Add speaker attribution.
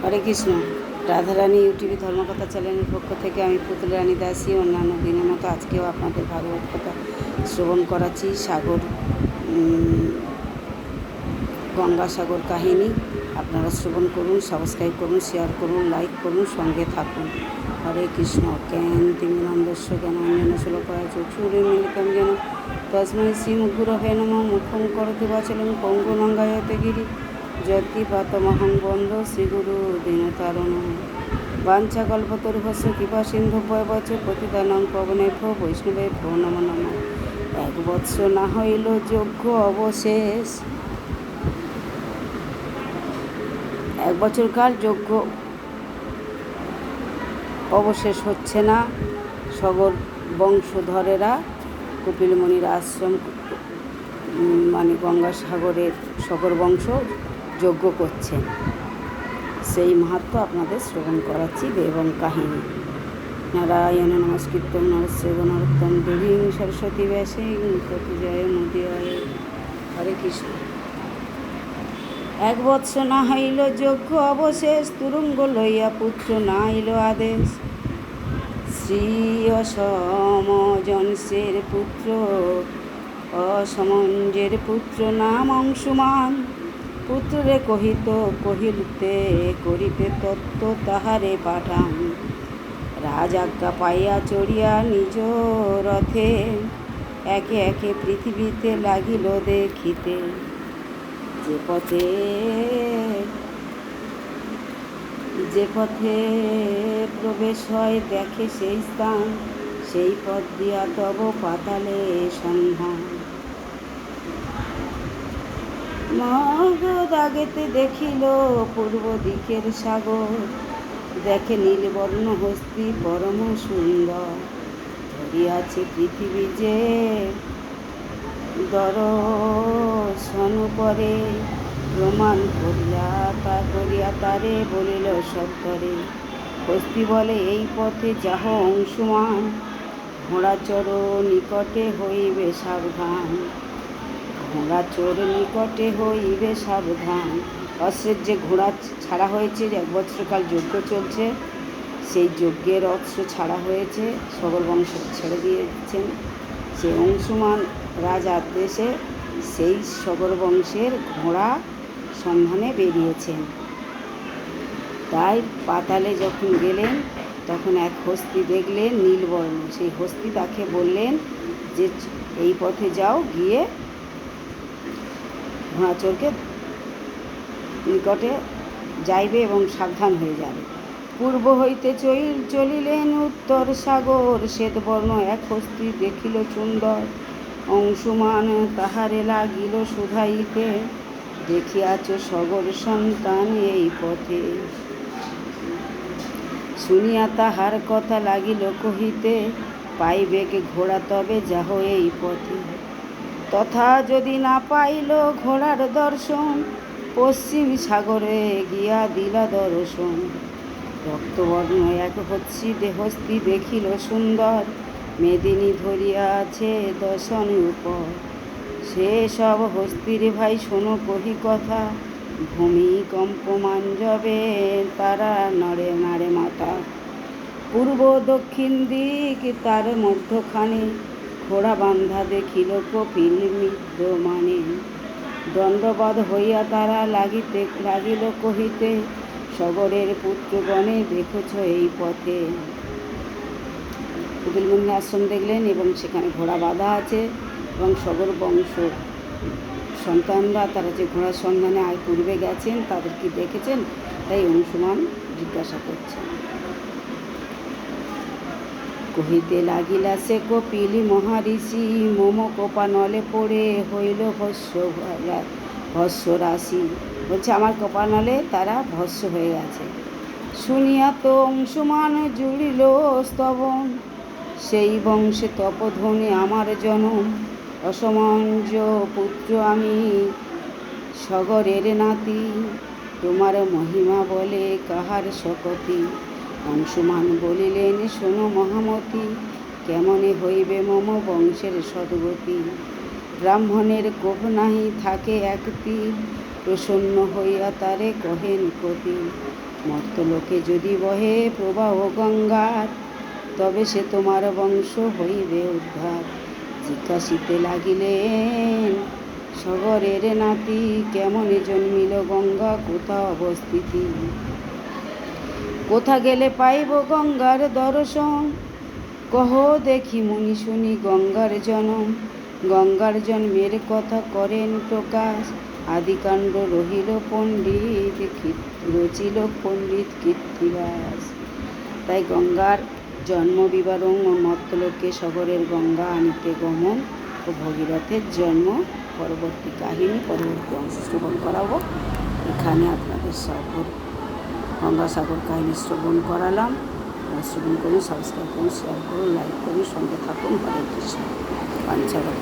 Speaker 1: হরে কৃষ্ণ। রাধারানী ইউটিউবে ধর্মকথা চ্যানেলের পক্ষ থেকে আমি পুতুল রানী দাসী অন্যান্য দিনের মতো আজকেও আপনাদের ভাগবত কথা শ্রবণ করাচ্ছি। গঙ্গাসাগর কাহিনী আপনারা শ্রবণ করুন, সাবস্ক্রাইব করুন, শেয়ার করুন, লাইক করুন, সঙ্গে থাকুন। হরে কৃষ্ণ। জ্ঞান তিমিরন্ধস্য জ্ঞানাঞ্জন শূলকয়া চক্ষুর্মিলিতং যেন তস্मै শ্রীগুরবে নমঃ। মুখং করোতি বাচালং পঙ্গুং লঙ্ঘয়তে গিরি যৎকৃপাতমহং বন্দে শ্রীগুরু দীনতারিণঃ। বাঞ্ছাকল্পতরুভ্যশ্চ কৃপা সিন্ধুভ্যেব চ পতিতানাং পাবনেভ্যো বৈষ্ণবেভ্যো নমো নমঃ। 1 বৎসর না হইল যজ্ঞ অবশেষ, 1 বছরকাল যজ্ঞ অবশেষ হচ্ছে না। সগর বংশধরেরা কপিল মুনির আশ্রম মানে গঙ্গাসাগরের সগর বংশ যজ্ঞ করছেন। সেই মাহাত্ম্য আপনাদের শ্রবণ করাচ্ছি এবং কাহিনী। নারায়ণ নমস্কৃত্যং নরস্যৈব নরোত্তমং দেবীং সরস্বতী ব্যাসং ততো জয় মুদীরয়ে। হরে কৃষ্ণ। 1 বৎসর না হইল যজ্ঞ অবশেষ, তুরঙ্গ লইয়া পুত্র নাইল আদেশ। শ্রী অসমজনসের পুত্র অসমঞ্জের পুত্র নাম অংশুমান। পুত্রে কহিতে করিতে তত্ত্ব তাহারে পাঠান। রাজাজ্ঞা পাইয়া চড়িয়া নিজ রথে, একে একে পৃথিবীতে লাগিল দেখিতে। যে পথে প্রবেশ হয় দেখে সেই স্থান, সেই পথ দিয়া তব পাতালে সন্ধান। মগধ আগেতে দেখিল পূর্ব দিকের সাগর, দেখে নীলবর্ণ হস্তি পরম সুন্দর। ধরিয়াছে পৃথিবী যে দর্শন করে, প্রমাণ করিয়া তারে বলিল সত্তরে। হস্তি বলে এই পথে যাহ অংশুমান, ঘোড়াচর নিকটে হইবে সাবধান। ঘোড়াচোর নিকটে হইবে সাবধান। অশ্বের যে ঘোড়া ছাড়া হয়েছে, 1 বছরকাল যজ্ঞ চলছে, সেই যজ্ঞের অস্ত্র ছাড়া হয়েছে, সগর বংশ ছেড়ে দিয়েছেন। সে অংশুমান রাজার দেশে সেই সগর বংশের ঘোড়া সন্ধানে বেরিয়েছেন। তাই পাতালে যখন গেলেন তখন এক হস্তি দেখলেন নীলবর্ণ। সেই হস্তি তাকে বললেন যে এই পথে যাও, গিয়ে ঘোড়াচোরকে নিকটে যাইবে এবং সাবধান হয়ে যাবে। পূর্ব হইতে চলিলেন উত্তর সাগর, শ্বেতবর্ণ এক হস্তি দেখিল সুন্দর। অংশুমান তাহারে লাগিল শুধাইতে, দেখিয়াছ সগর সন্তান এই পথে। শুনিয়া তাহার কথা লাগিল কহিতে, পাইবে কে ঘোড়া তবে যাহ এই পথে। তথা যদি না পাইল ঘোড়ার দর্শন, পশ্চিম সাগরে গিয়া দিলা দর্শন। রক্তবর্ণ এক হস্তি দেখিল সুন্দর, মেদিনী ধরিয়াছে দশন উপর। সে সব হস্তির ভাই শোনো কহি কথা, ভূমিকম্পমান যাবে তারা নড়ে নাড়ে মাথা। পূর্ব দক্ষিণ দিক তার মধ্যখানে, ঘোড়া বান্ধা দেখিল কপিল বিদ্যমানে। দণ্ডবাদ হইয়া তারা লাগিল কহিতে, সগরের পুত্রগণে দেখছ এই পথে। কপিল মুনির আশ্রম দেখলেন এবং সেখানে ঘোড়া বাঁধা আছে, এবং সগর বংশ সন্তানরা তারা যে ঘোড়ার সন্ধানে পূর্বে গেছেন তাদের কি দেখেছেন, তাই অংশুমান জিজ্ঞাসা করছেন। কহিতে লাগিলা সে কপিল মহারিষি, মম কপানলে পড়ে হইল ভস্য রাশি। বলছে আমার কপানলে তারা ভস্য হয়ে গেছে। শুনিয়া তো অংশুমান জুড়িল স্তবন, সেই বংশে তপধ্বনি আমার জনম। অসমঞ্জ পুত্র আমি সগরের নাতি, তোমার মহিমা বলে কাহার শকতি। অংশুমান বলিলেন শোনো মহামতি, কেমনে হইবে মম বংশের সদ্গতি। ব্রাহ্মণের কোপ নাহি থাকে একটি, প্রসন্ন হইয়া তারে কহেন কতি। মর্তলোকে যদি বহে প্রবাহ গঙ্গার, তবে সে তোমার বংশ হইবে উদ্ধার। জিজ্ঞাসিতে লাগিলেন সগরের নাতি, কেমনে জন্মিল গঙ্গা, কোথা অবস্থিতি? কোথা গেলে পাইব গঙ্গার দর্শন, কহ দেখি মুনি শুনি গঙ্গার জনম। গঙ্গার জন্মের কথা করেন প্রকাশ, আদিকাণ্ড রচিল পণ্ডিত কীর্তিবাস। তাই গঙ্গার জন্ম বিবরণ ও মর্তলোকে সগরের গঙ্গা আনিতে গমন ও ভগীরথের জন্ম পরবর্তী কাহিনী, পরবর্তী অংশ শ্রবণ করাবো। এখানে আপনাদের সাগর গঙ্গাসাগর কাহিনী শ্রবণ করালাম। শ্রবণ করুন, সাবস্ক্রাইব করুন, শেয়ার করুন, লাইক করুন, সঙ্গে থাকুন। হরে কৃষ্ণ। পাঞ্চাগত